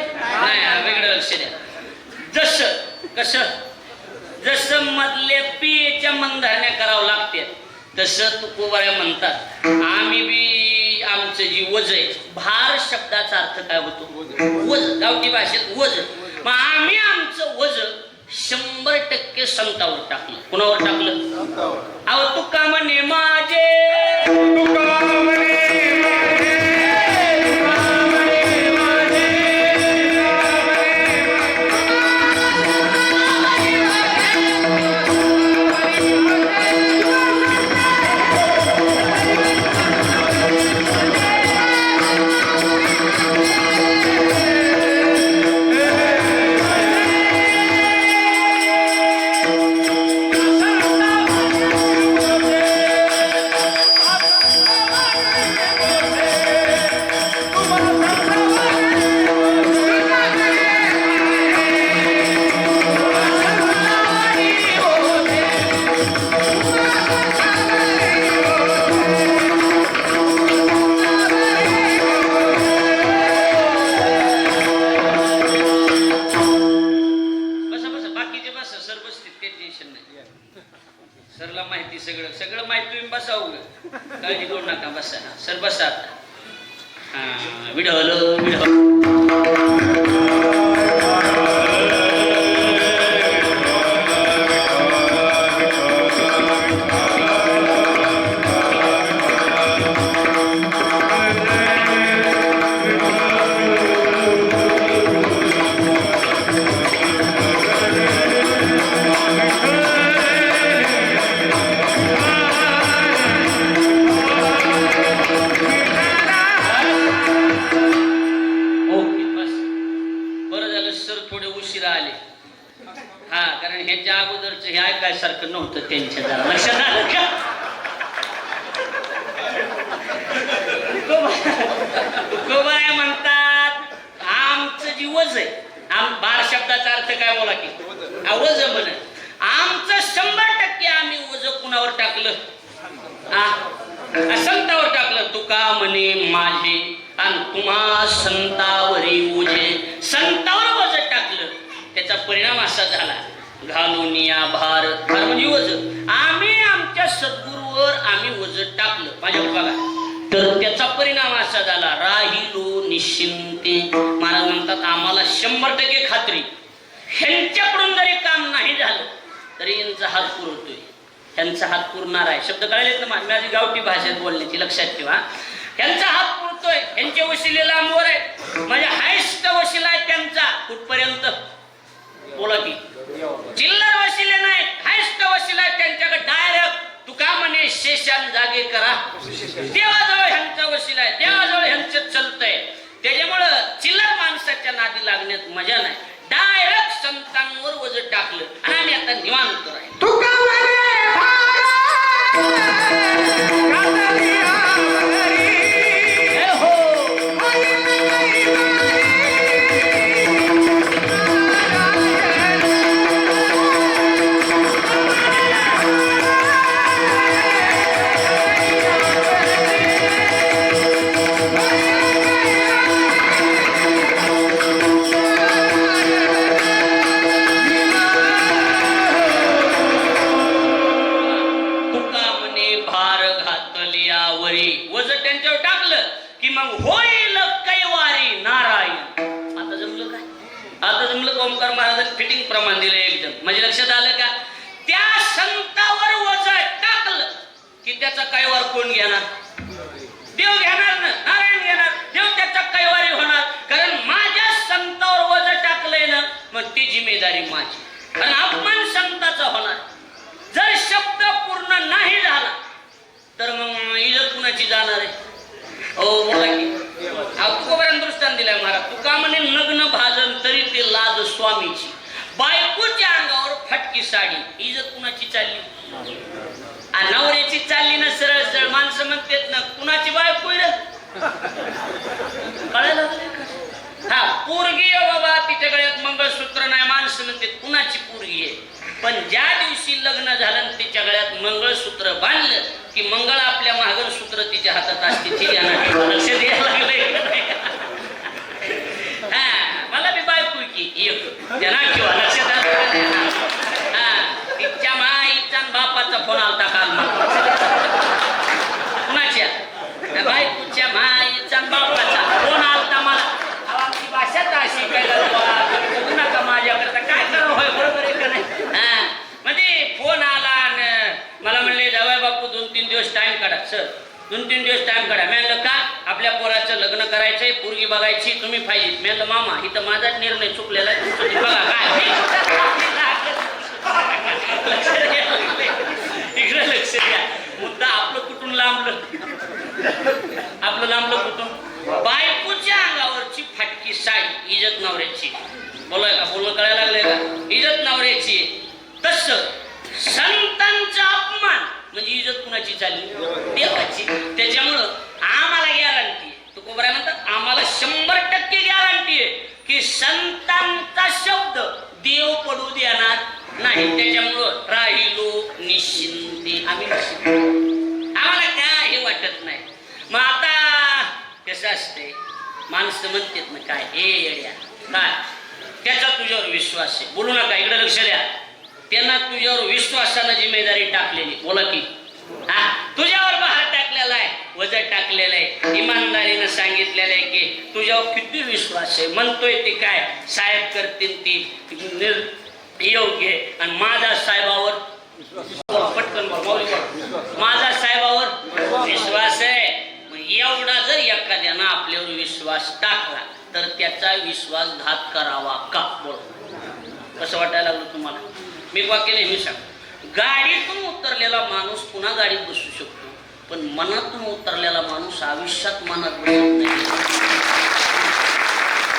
नाही वेगळं लक्ष द्या कसं जसं मधल्या पियेच्या मनधारण्या करावं लागते तसं तुकोबाऱ्या म्हणतात आम्ही बी आमचं जी वज आहे भार शब्दाचा अर्थ काय होतो वज गावठी भाषेत वज मग आम्ही आमचं वज 100% संतावर टाकलं कुणावर टाकलं अहो तुका म्हणे माझे तुका म्हणे Yeah. सरला माहिती सगळं सगळं माहिती तुम्ही बसा उग काळजी करू नका बसा सर बसा आता हा विढवलं सारखं नव्हतं त्यांच्या जरा लक्षात आलं का तुकोबाराय म्हणतात आमचं जी वज आहे बार शब्दाचा अर्थ काय बोला की वज म्हण आमचं 100% आम्ही वज कुणावर टाकलं संतावर टाकलं तुका म्हणे माझे आणि तुम्हा संतावरी उजे संतावर वज टाकलं त्याचा परिणाम असा झाला घालून या भार म्हणजे वज आम्ही आमच्या सद्गुरूवर आम्ही वज टाकलं माझ्या बघा तर त्याचा परिणाम असा झाला राहिलो निश्चिंते महाराज म्हणतात आम्हाला 100% खात्री ह्यांच्याकडून जरी काम नाही झालं तरी यांचा हात पुरवतोय त्यांचा हात पुरणार आहे शब्द कळलेत ना माझी गावठी भाषेत बोलण्याची लक्षात ठेवा यांचा हात पुरतोय यांच्या वशिले लांबवर आहे म्हणजे हायस्ट वशिला आहे त्यांचा कुठपर्यंत बोला की चिल्लर वशिले नाही हायस्ट वशिला त्यांच्याकडे डायरेक्ट तुका म्हणे शेषान जागे करा देवाजवळ ह्यांचा वशिला आहे देवाजवळ ह्यांचं चालतंय त्याच्यामुळं चिल्लर माणसाच्या नादी लागण्यात मजा नाही डायरेक्ट संतांवर वज टाकलं आणि आम्ही आता निवांत राहील तुका ओंकार महाराज फिटिंग प्रमाण दिलं एकदम म्हणजे लक्षात आलं का त्या संतावर वज टाकलं की त्याचा कैवार कोण घेणार देव घेणार ना नारायण घेणार देव त्याचा कैवारी होणार कारण माझ्या संतावर वज टाकलंय ना मग ती जिम्मेदारी माझी कारण अपमान संताचा होणार जर शब्द पूर्ण नाही झाला तर मग इज्जत कुणाची जाणार आहे हो बोला की तुकोबारांनी दृष्टांत दिलाय महाराज तुका म्हणे लग्न भाजन तरी ते लाज स्वामीची बायकोच्या अंगावर फटकी साडी इज्जत कुणाची चालली नवऱ्याची चालली ना सरळ सरळ माणसं म्हणतात ना कुणाची बायको कळायला हा पोरगी बाबा तिच्या गळ्यात मंगळसूत्र नाही माणसं म्हणतात कुणाची पोरगी आहे पण ज्या दिवशी लग्न झालं तिच्या गळ्यात मंगळसूत्र बांधलं की मंगळ आपल्या महागणसूत्र तिच्या हातात असते लक्ष द्यायला लागलंय मला बी बायको की त्यांना किंवा लक्षात तिच्या माईचा बापाचा फोन आलता काल कुणाच्या बायकोच्या माईचा बापाचा फोन आलता मला आमची भाषा तर अशी काय नका माझ्याकरता काय करावं होय बरोबर आहे का नाही म्हणजे फोन आला मला म्हणले जावई बापू 2-3 दिवस टाइम काढा सर 2-3 दिवस टाइम काढा मी म्हणलं का आपल्या पोराचं लग्न करायचंय पोरगी बघायची तुम्ही पाहिजे मी म्हणलं मामा इथं माझाच निर्णय चुकलेला आहे तुमचं बघा काय इकडे लक्ष द्या मुद्दा आपलं कुठून लांबलं आपलं लांबलं कुठून बायकोच्या अंगावरची फाटकी साडी इज्जत नवऱ्याची बोलाय का बोलणं कळायला लागलंय का इज्जत नवऱ्याची तस संतांचा अपमान म्हणजे इज्जत कुणाची चालली देवाची त्याच्यामुळं आम्हाला गॅरंटी तुकोबाराय म्हणतात आम्हाला 100% गॅरंटी आहे की संतांचा शब्द देव पडू देणार नाही त्याच्यामुळं राहिलो निश्चिंते आम्ही आम्हाला काय हे वाटत नाही मग आता कसं असते माणसं म्हणतात ना काय हे येड्या काय त्याचा तुझ्यावर विश्वास आहे बोलू नका इकडे लक्ष द्या त्यांना तुझ्यावर विश्वासानं जिम्मेदारी टाकलेली. बोला की हा, तुझ्यावर भार टाकलेला आहे, वजन टाकलेलं आहे, इमानदारीनं सांगितलेलं आहे की तुझ्यावर किती विश्वास आहे. म्हणतोय ते काय साहेब करतील ती योग्य आहे. आणि माझा साहेबावर पटकन माझा साहेबावर विश्वास आहे. एवढा जर एखाद्यानं आपल्यावर विश्वास टाकला तर त्याचा विश्वासघात करावा का? बोल, कसं वाटायला लागलं तुम्हाला? मी वाक्य नेहमी सांगतो, गाडीतून उतरलेला माणूस पुन्हा गाडीत बसू शकतो, पण मनातून उतरलेला माणूस आयुष्यात मनात बसत नाही.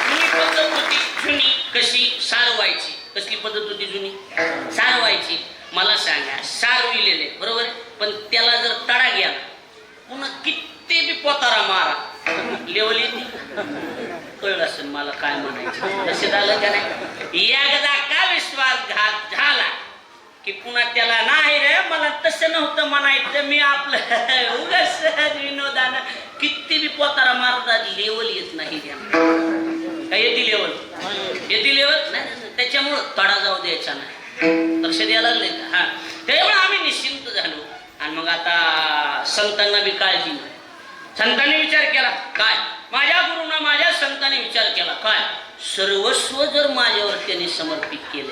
जुनी पद्धत होती, जुनी कशी सारवायची. कसली पद्धत होती जुनी? सारवायची. मला सांगा, सारविलेले बरोबर, पण त्याला जर तडा गेला पुन्हा किती बी पोतारा मारा, लेवल येते. कळलं असेल मला काय म्हणायचं. तसे झालं का नाही? एकदा का विश्वासघात झाला की पुन्हा त्याला नाही रे मला तसं नव्हतं म्हणायचं, मी आपलं उगाच विनोदानं किती बी पोतारा मारतात, लेवल येत नाही. काय येते लेवल? येते लेवल नाही. त्याच्यामुळं तडा जाऊ द्यायचा नाही. लक्ष द्यायला लागले का? हा, त्यामुळे आम्ही निश्चिंत झालो. आणि मग आता संतांना बी काळजी नाही. संतांनी विचार केला काय? माझ्या गुरुना माझ्या संतांनी विचार केला काय? सर्वस्व जर माझ्यावर त्यांनी समर्पित केले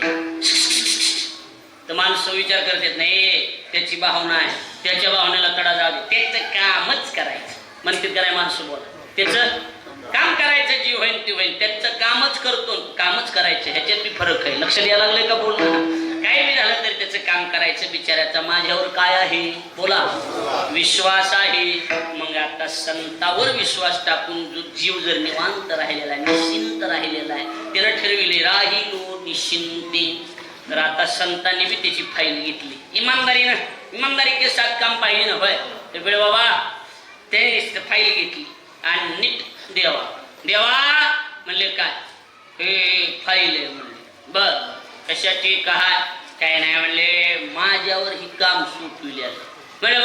तर माणसं विचार करतात नाही त्याची भावना आहे, त्याच्या भावनेला तडा जाऊ दे, त्याचं कामच करायचं म्हणते. काय माणसं बोला, त्याचं काम करायचं, जी होईल ती होईल, त्याचं कामच करतो, कामच करायचं, ह्याच्यात बी फरक आहे. लक्ष द्यायला लागले का? बोलणं काही बी झालं तरी त्याचं काम करायचं. बिचाऱ्याचा माझ्यावर काय आहे? बोला, विश्वास आहे. मग आता संतावर विश्वास टाकून जो जीव जर निवांत राहिलेला आहे, निश्चिंत राहिलेला आहे, त्यानं ठरविले राहिलो निश्चिंती. तर आता संतांनी बी त्याची फाईल घेतली इमानदारीनं, इमानदारी के साथ काम पाहिजे ना. होय ते वेळ बाबा त्याने फाईल घेतली आणि नीट देवा देवा म्हणले काय हे फाईल आहे म्हणले. बर कशाची काय नाही म्हणले, माझ्यावर ही काम सोपविले म्हणजे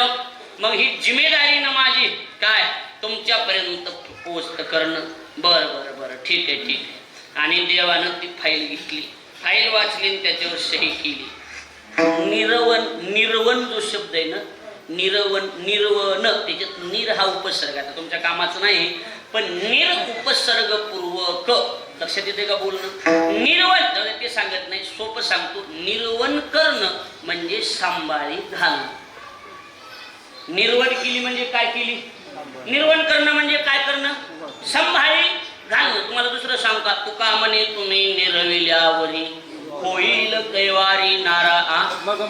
मग ही जिम्मेदारी ना माझी काय तुमच्यापर्यंत पोहोच करणं. बरं बरं बरं ठीक आहे ठीक आहे. आणि देवानं ती फाईल घेतली, फाईल वाचली आणि त्याच्यावर सही केली. निर्वन, निर्वन जो शब्द आहे ना, निर्वन, निर्वन, त्याच्यात निर हा उपसर्ग. आता तुमच्या कामाचं नाही, पण निर उपसर्ग पूर्वक. लक्षात येते का बोलणं? निर्वन ते सांगत नाही, सोपं सांगतो. निर्वन करणं म्हणजे सांभाळी घालणं. निर्वन केली म्हणजे काय केली? निर्वन करणं म्हणजे काय करणं? सांभाळी घालणं. तुम्हाला दुसरं सांगू का? तुका म्हणे तुम्ही निरविल्यावरी होईल कैवारी नारा मग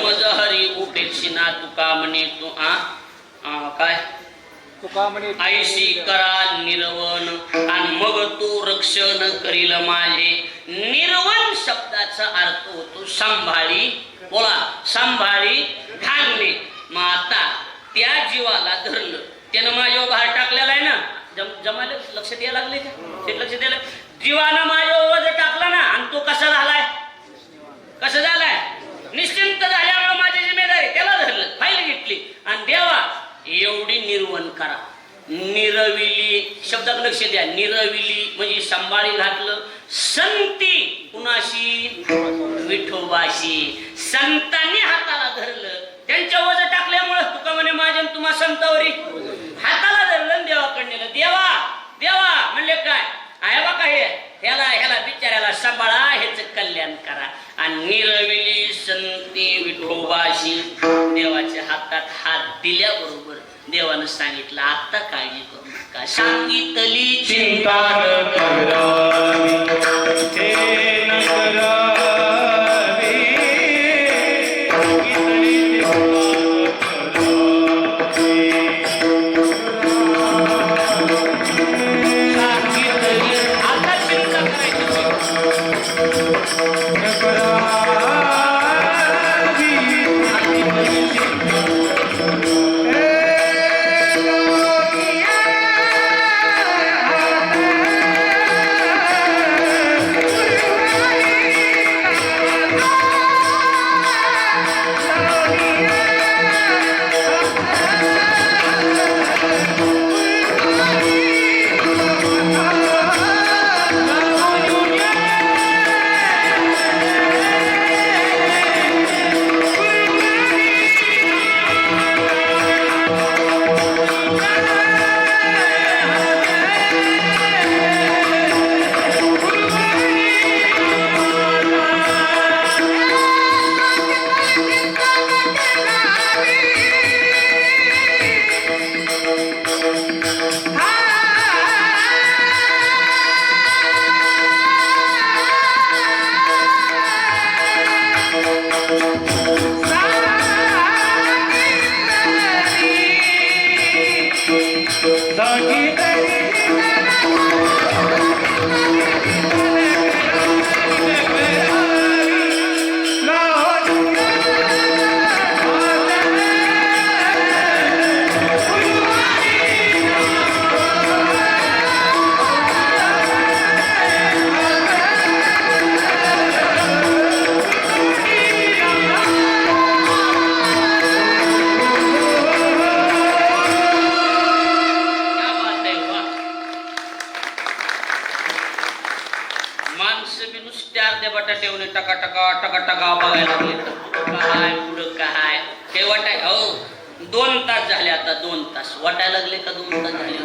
मज हरी उपेक्षिना. तुका म्हणे तू काय आईशी करा निर्वन आणि मग तू रक्षण करील माझे. निर्वन शब्दाचा अर्थ होतो सांभाळी. बोला, सांभाळी घालणे. मग आता त्या जीवाला धरलं, त्यानं माझ्यावर भार टाकलेला आहे ना. जमायला लक्षात यायला लागले का? ते लक्षात यायला. जीवानं माझ्यावर वजन टाकलं ना, आणि तो कसा झालाय? कसं झालाय? निश्चिंत झाल्यामुळे माझी जिम्मेदारी. त्याला धरलं, फाईल घेतली आणि देवा एवढी निर्वन करा. निरविली शब्दात लक्ष द्या. निरविली म्हणजे सांभाळी घातलं. संती कुणाशी? विठोबाशी. संतांनी हाताला धरलं, त्यांच्या वजन टाकल्यामुळे तुका म्हणे माझ्या तुम्हा संतावरी हाताला धरलं, देवाकडे नेलं. देवा देवा म्हणले काय आहे बा काय ह्याला बिचाऱ्याला सांभाळा, ह्याच कल्याण करा. आणि निरविली संती विठोबाशी. देवाच्या हातात हात दिल्याबरोबर देवानं सांगितलं आता काळजी करू नका. सांगितली चिंता वाटा गाव बघायला लागले काय पुढं काय हे वाटाय हो 2 तास झाले आता 2 तास वाटायला लागले का 2 तास झाले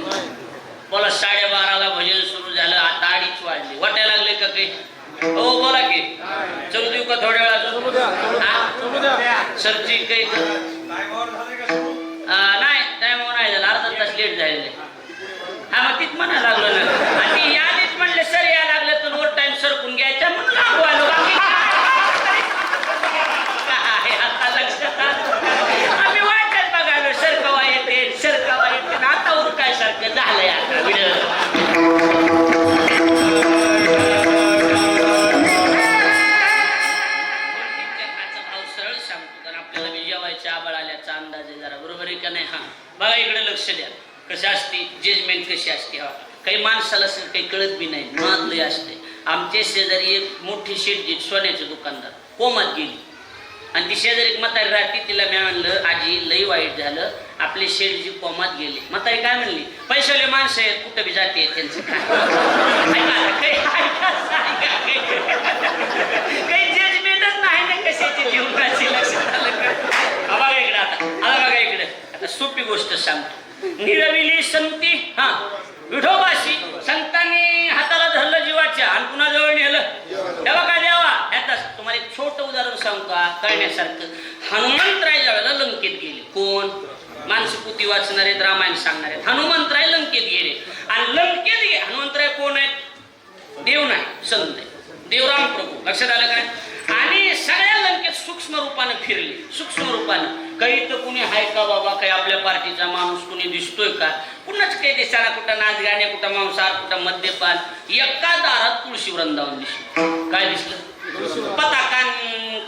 बोला 12:30ला भजन सुरू झालं आता 2:30 वाजले वाटायला लागले का काही हो बोला की चलू देऊ का थोड्या वेळा सरची काही नाही टायमावर नाही झालं अर्धा तास लेट झालेले हा मग तीच म्हणायला लागलं ना आणि यादीच म्हणले सर या लागलं तर ओव्हर टाइम सरकून घ्यायचा म्हणून लागू आलो काय आता लक्षात आम्ही वाटत बघायलो सरकवा येते आता उर काय सारखं झालंय आता भाव सरळ सांगतो कारण आपल्याला जेवायच्या आबाळ आल्याचा अंदाज आहे जरा बरोबर आहे का नाही हा बघा इकडे लक्ष द्या कशी असते जजमेंट कशी असते काही माणसाला काही कळत बी नाही मागले असते आमचे शेजारी एक मोठी शेटजी सोन्याचे दुकानदार कोमात गेली आणि ती शेजारी एक म्हातारी राहते तिला मी म्हणलं आजी लई वाईट झालं आपले शेठजी कोमात गेले म्हातारी काय म्हणली पैशाले माणसं आहेत कुठं बी जाते त्यांचं काही जजमेंटच नाही ना कशाची जीवनाची लक्षात आलं का बघा इकडे आता बघा इकडे आता सोपी गोष्ट सांगतो निरविली संती हा विठोबाशी संतांनी हाताला धरलं जीवाच्या आणि कुणाजवळ नेलं तेव्हा काय द्यावा यातच तुम्हाला एक छोटं उदाहरण सांगू का कळण्यासारखं हनुमंतराय ज्यावेळेला लंकेत गेले कोण माणसं पुती वाचणारे रामायण सांगणारे हनुमंतराय लंकेत गेले आणि लंकेत गेले हनुमंतराय कोण आहेत देव नाही संत आहे देवराम प्रभू लक्षात आलं काय आणि सगळ्या लंकेत सूक्ष्म रूपाने फिरले सूक्ष्म रूपाने काही तर कुणी हाय का बाबा काही आपल्या पार्टीचा माणूस कुणी दिसतोय का कुणाच काही दिसताना कुठं नाच गाणे कुठं मांसाहार कुठं मद्यपान एका दारात तुळशी वृंदावन दिसलं काय दिसलं पताकान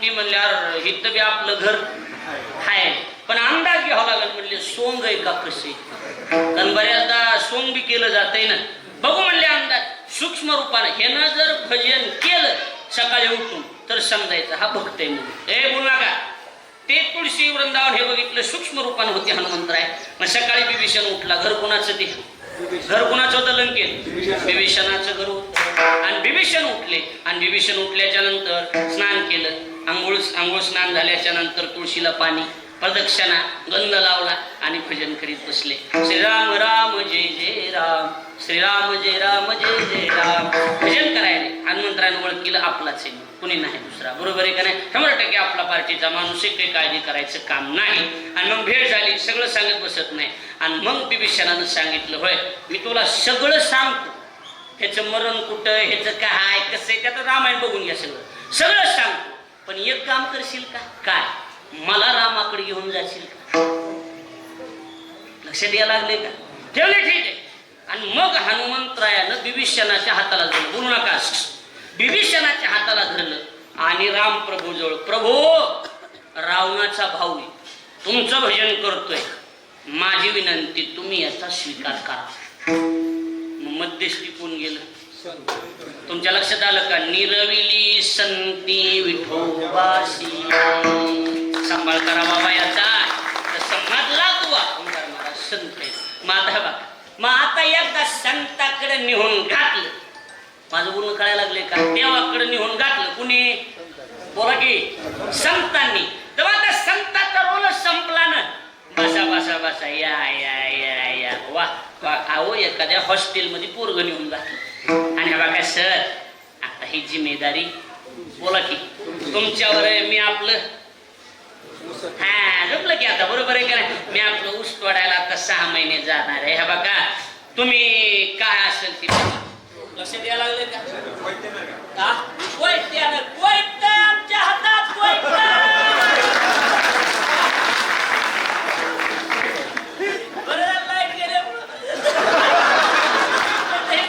ती म्हणल्यावर हित बी आपलं घर हाय पण अंदाज घ्यावा लागेल म्हणले सोंग आहे का कसे कारण बऱ्याचदा सोंग बी केलं जातंय ना बघू म्हणले अंदाज सूक्ष्म रूपाने ह्यानं जर भजन केलं सकाळी उठून तर समजायचं हा भक्त आहे म्हणून हे बोलू नका ते तुळशी वृंदावन हे बघितलं सूक्ष्म रूपाने होते हनुमंतराय मग सकाळी बिभीषण उठला घर कोणाचं ते घर कोणाचं होतं लंकेत बिभीषणाचं घर होतं आणि बिभीषण उठले आणि बिभीषण उठल्याच्या नंतर स्नान केलं आंघोळ स्नान झाल्याच्या नंतर तुळशीला पाणी प्रदक्षिणा गंध लावला आणि भजन करीत बसले श्रीराम राम जय जय राम श्रीराम जय राम जय जय राम भजन करायले हनुमंतरायनं ओळख केलं आपलाच आहे कुणी नाही दुसरा बरोबर आहे का नाही 100% आपला पार्टीचा माणूस काही काळजी करायचं काम नाही आणि मग भेट झाली सगळं सांगत बसत नाही आणि मग बिभीषणानं सांगितलं होय मी तुला सगळं सांगतो ह्याचं मरण कुठं ह्याचं काय कसं आहे त्याचं रामायण बघून घ्या सगळं सांगतो पण एक काम करशील का काय मला रामाकडे घेऊन जाशील का लक्षात यायला लागले का ठेवले ठीक आहे आणि मग हनुमंतरायानं बिभीषणाच्या हाताला धरलं बोलू नका बिभीषणाच्या हाताला धरलं आणि राम प्रभू जवळ प्रभू रावणाचा भाऊ तुमचं भजन करतोय माझी विनंती तुम्ही याचा स्वीकार करा मध्यस्थी कोण गेलं तुमच्या लक्षात आलं का निरविली संती विठोबाशी सांभाळ करा बाबा याचा समाजला तू आपण करणारा संत आहे मग आता एकदा संताकडे निहून घातलं माझं बोलणं कळायला लागले का देवाकडे निहून घातलं कुणी बोला की संतांनी तेव्हा त्या संताचा रोल संपला ना बसा बसा बसा या या या या वा अहो एखाद्या हॉस्टेलमध्ये पोरगं निहून घातलं आणि बघा सर आता ही जिम्मेदारी बोला की तुमच्यावर मी आपलं हा झोपलं की आता बरोबर आहे का नाही मी आपलं ऊस तोडायला आता 6 महिने जाणार आहे हा बघा तुम्ही काय असेल ती लक्ष द्यायला लागले का आमच्या हातात लाईट गेले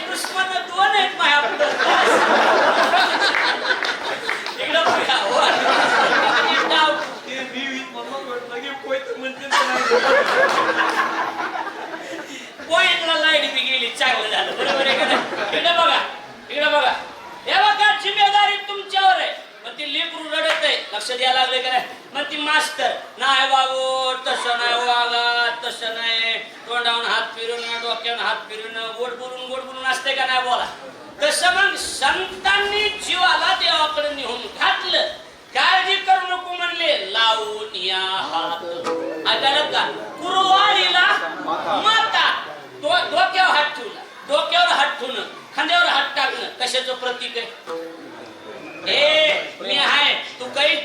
दुश्मन 2 आहेत माझ्या पॉइंटला लाईट बी गेली चांगलं झालं बरोबर आहे का इकडे बघा हे बघा जिम्मेदारी तुमच्यावर आहे मग ती लेकरू रडत आहे लक्ष द्यायला लागले का नाही मग ती मास्तर नाही बाबू तसं नाही वागा तसं नाही तोंडावून हात फिरून डोक्यावर हात फिरून गोड बोलून असते का नाही बोला तसं मग संतांनी जीवाला देवाकडे नेऊन घातलं काळजी करू नको म्हणले, लावून या हात. ऐकायला का? कुरवाडीला माता. डोक्यावर हात ठेवला, डोक्यावर हात ठेवणं, खांद्यावर हात टाकणं कशाचं प्रतीक आहे? मी आहे, तू काही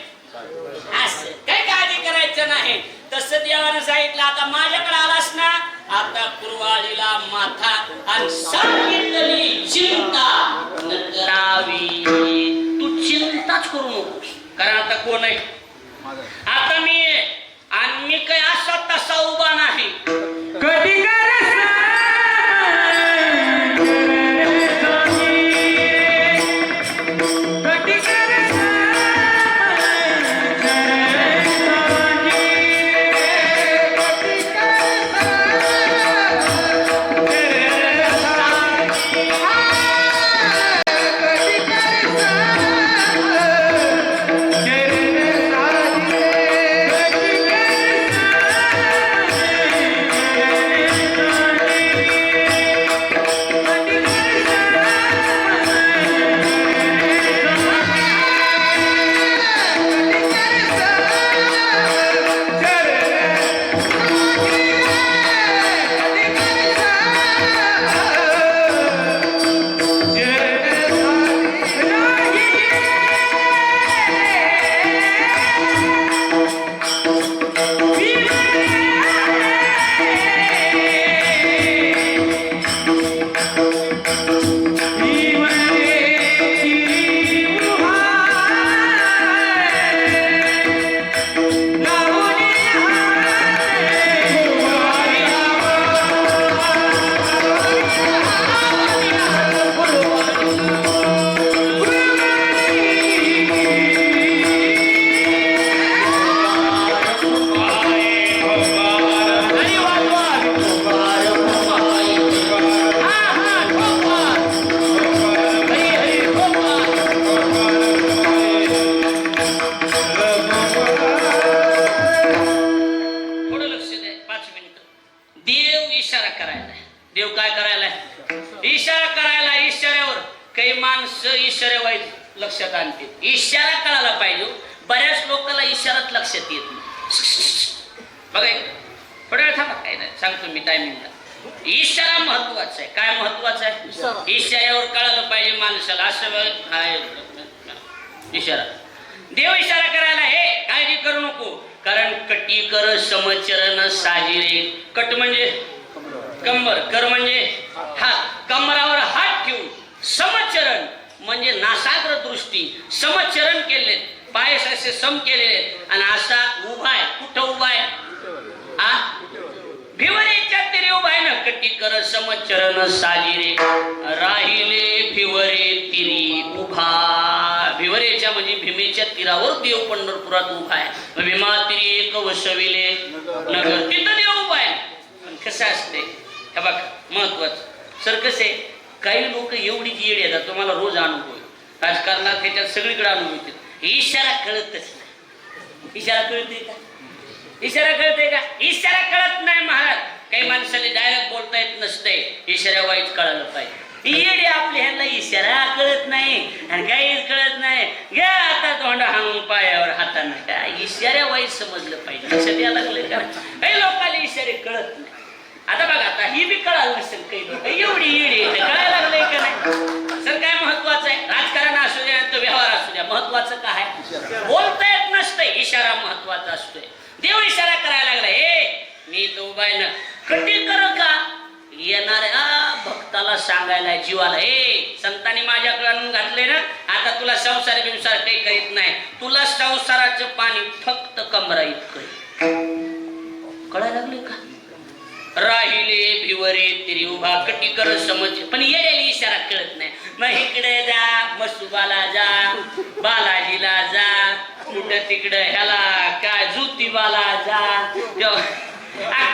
असं काही काळजी करायचं नाही. तसं देवानं सांगितलं. आता माझ्याकडे आलास ना, आता कुरवाडीला माथा आणि सांगितली चिंता न करावी. तू चिंताच करू नको, कारण आता कोण आहे? आता मी आहे आणि मी काही असा तसा उभा नाही. कधी लक्षात आणते. इशारा कळायला पाहिजे. बऱ्याच लोकांना इशारात लक्षात येत नाही. बघा थोड्या वेळ थांबा, काय नाही सांगतो मी टायमिंगला. इशारा महत्वाचा आहे. काय महत्वाचा आहे? इशाऱ्यावर कळायला पाहिजे माणसाला. असं इशारा, देव इशारा करायला हे काळजी करू नको, कारण कटी कर समचरण साजिरे. कट म्हणजे कंबर, कर म्हणजे हात. कमरावर हात ठेवून समचरण म्हणजे नासाग्र दृष्टी, समचरण केले, पाय असे सम केलेले आणि असा उभा आहे. कुठं उभा आहे? भिवरेच्या तिरी उभा आहे ना. कटी कर समचरण साजिरे, राहिले भिवरे तिरी उभा. भिवरेच्या म्हणजे भीमेच्या तीरावर देव पंढरपुरात उभा आहे. भीमा तिरी एक वसविले नगर, तिथं देव उभा आहे. पण कसं असते हे बघा, महत्वाचं सर कसे, काही लोक एवढीच येड येतात, तुम्हाला रोज अनुभव राजकारणात त्याच्यात सगळीकडे अनुभव येतात. इशारा कळतच नाही. इशारा कळते का? इशारा कळते का? इशारा कळत नाही महाराज. काही माणसाने डायरेक्ट बोलता येत नसते, इशारा वाईट कळायला पाहिजे. येडे आपले ह्यांना इशारा कळत नाही आणि काहीच कळत नाही. घ्या आता तोंड हाणून पायावर हाताने, काय इशारा वाईट समजलं पाहिजे. लक्षात यायला लागलं का? काही लोकांना इशारे कळत नाही. आता बघा, आता ही बी कळालं नसेल काही लोक, एवढी येडी कळायला लागलंय का नाही? सर काय महत्वाचं आहे? राजकारण असू द्या तर व्यवहार असू द्या, महत्वाचं काय? बोलता येत नसतंय, इशारा महत्वाचा असतोय. देव इशारा करायला लागला, मी तो उभाय ना, कटी कर का येणाऱ्या भक्ताला सांगायला, जीवाला, संतांनी माझ्याकडे आणून घातले ना, आता तुला संसार बिंसार काही करीत नाही, तुला संसाराचं पाणी फक्त कमरा इतकं. कळायला लागले का? राहिले भिवरे तिरी उभा, कटी कर समज. पण येण्याला इशारा कळत नाही. मग इकडे जा, मसुबाला जा, बालाजीला जा, कुठं तिकडं ह्याला काय ज्योतिबाला जा,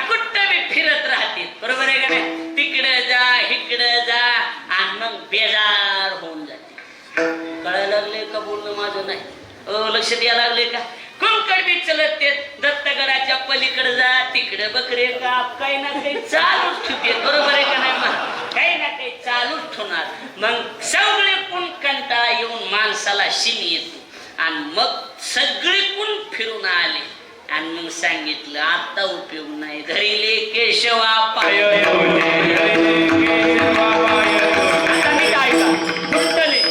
कुठं बी फिरत राहते. बरोबर आहे का नाही? तिकडे जा, इकडे जा आणि मग बेजार होऊन जाते. कळायला लागले का बोलणं माझं? नाही लक्षात यायला लागले का? कुंकड बी चलत ते दत्तगडाच्या पलीकडे जा, तिकडे बकरे काप, काही ना काही चालूच ठेवते. बरोबर आहे का नाही? मग काही ना काही चालूच ठेवणार. मग सगळे कोण कंटाळा येऊन माणसाला शिन येतो आणि मग सगळीकडून फिरून आले आणि मग सांगितलं आता उपयोग नाही धरिले केशवा पाय. आता मी काय का फुटले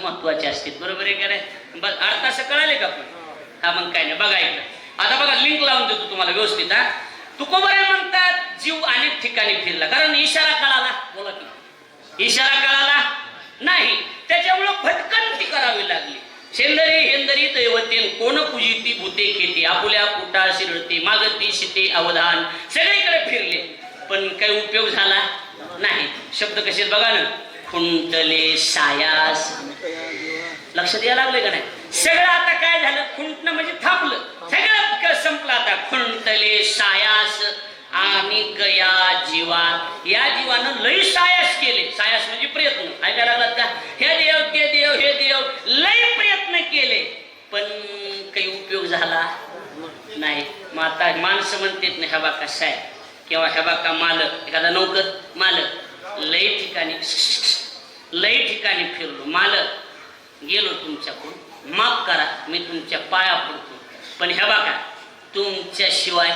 महत्वाचे असतील बरोबर आहे का नाही. बस 8 तास कळाले का पण हा मग काय नाही बघायचं. आता बघा लिंक लावून देतो तुम्हाला व्यवस्थित. हा तुकोबरे म्हणतात जीव अनेक ठिकाणी फिरला कारण इशारा कळाला. बोला की इशारा कळाला नाही त्याच्यामुळं भटकंती करावी लागली. शेंदरी हेंदरी दैवतेन कोण पूजिती भूते खेती आपुल्या कुटा शिरळती मागती शिते अवधान सगळीकडे फिरले पण काही उपयोग झाला नाही. शब्द कसे बघा ना खुंटले सायास लक्षात यायला लागले का नाही. सगळं आता काय झालं खुंटणं म्हणजे थांबलं सगळं संपलं. आता खुंटले सायास आणि या जीवा या जीवानं लई सायास केले. सायास म्हणजे प्रयत्न ऐकायला लागलात का. हे देव ते देव हे देव लई प्रयत्न केले पण काही उपयोग झाला नाही. मग आता माणसं म्हणतात नाही हा बा कसा आहे किंवा ह्या बा का मालक एखादा नोकर मालक लई ठिकाणी फिरलो मालक गेलो तुमच्याकडून माफ करा मी तुमच्या पाया पडतो पण ह्या बघा तुमच्याशिवाय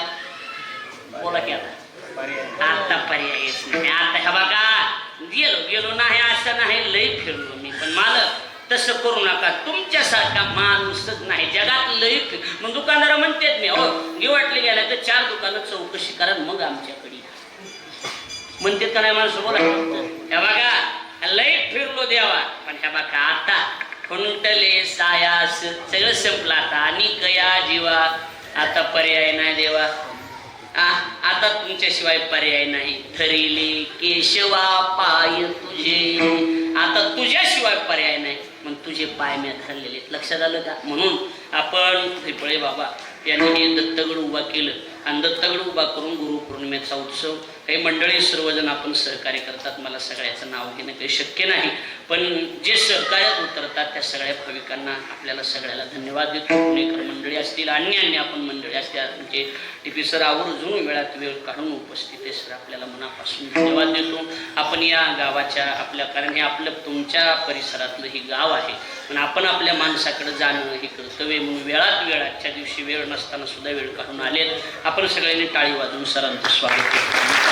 बोला की आता पर्यायच नाही. आता ह्या बघा गेलो नाही असं नाही लई फिरलो मी पण मालक तसं करू नका तुमच्यासारखा माणूसच नाही जगात लई मग दुकानदार म्हणतात मी हो गी वाटले गेला तर 4 दुकानं चौकशी करा मग आमच्याकडे म्हणतात का नाही माणसं बोला. ह्या बघा लई फिरलो देवा पण ह्या बघा आता खुंटले सायास सगळं संपलं आता आणि कया जीवा आता पर्याय नाही देवा. आता तुमच्याशिवाय पर्याय नाही. थरिले केशवा पाय तुझे आता तुझ्याशिवाय पर्याय नाही मग तुझे पाय मी धरलेले. लक्षात आलं का. म्हणून आपण त्रिफळे बाबा यांनी हे दत्तगड उभा केलं आणि दत्तगड उभा करून गुरुपौर्णिमेचा उत्सव काही मंडळी सर्वजण आपण सहकार्य करतात. मला सगळ्याचं नाव घेणं काही शक्य नाही पण जे सहकार्यात उतरतात त्या सगळ्या भाविकांना आपल्याला सगळ्याला धन्यवाद देतो. पुणेकर मंडळी असतील अन्य आपण मंडळी असतील म्हणजे टीपी सर आवर्जून वेळात वेळ काढून उपस्थित आहे सर आपल्याला मनापासून धन्यवाद देतो. आपण या गावाच्या आपल्या कारण हे आपलं तुमच्या परिसरातलं हे गाव आहे पण आपण आपल्या माणसाकडे जाणं हे कर्तव्य म्हणून वेळात वेळ आजच्या दिवशी वेळ नसताना सुद्धा वेळ काढून आले. आपण सगळ्यांनी टाळी वाजवून सरांचं स्वागत केलं.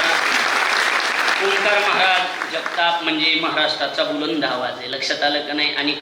ओंकार महाराज जगताप म्हणजे महाराष्ट्राचा बुलंद आवाज आहे. लक्षात आलं का नाही. आणि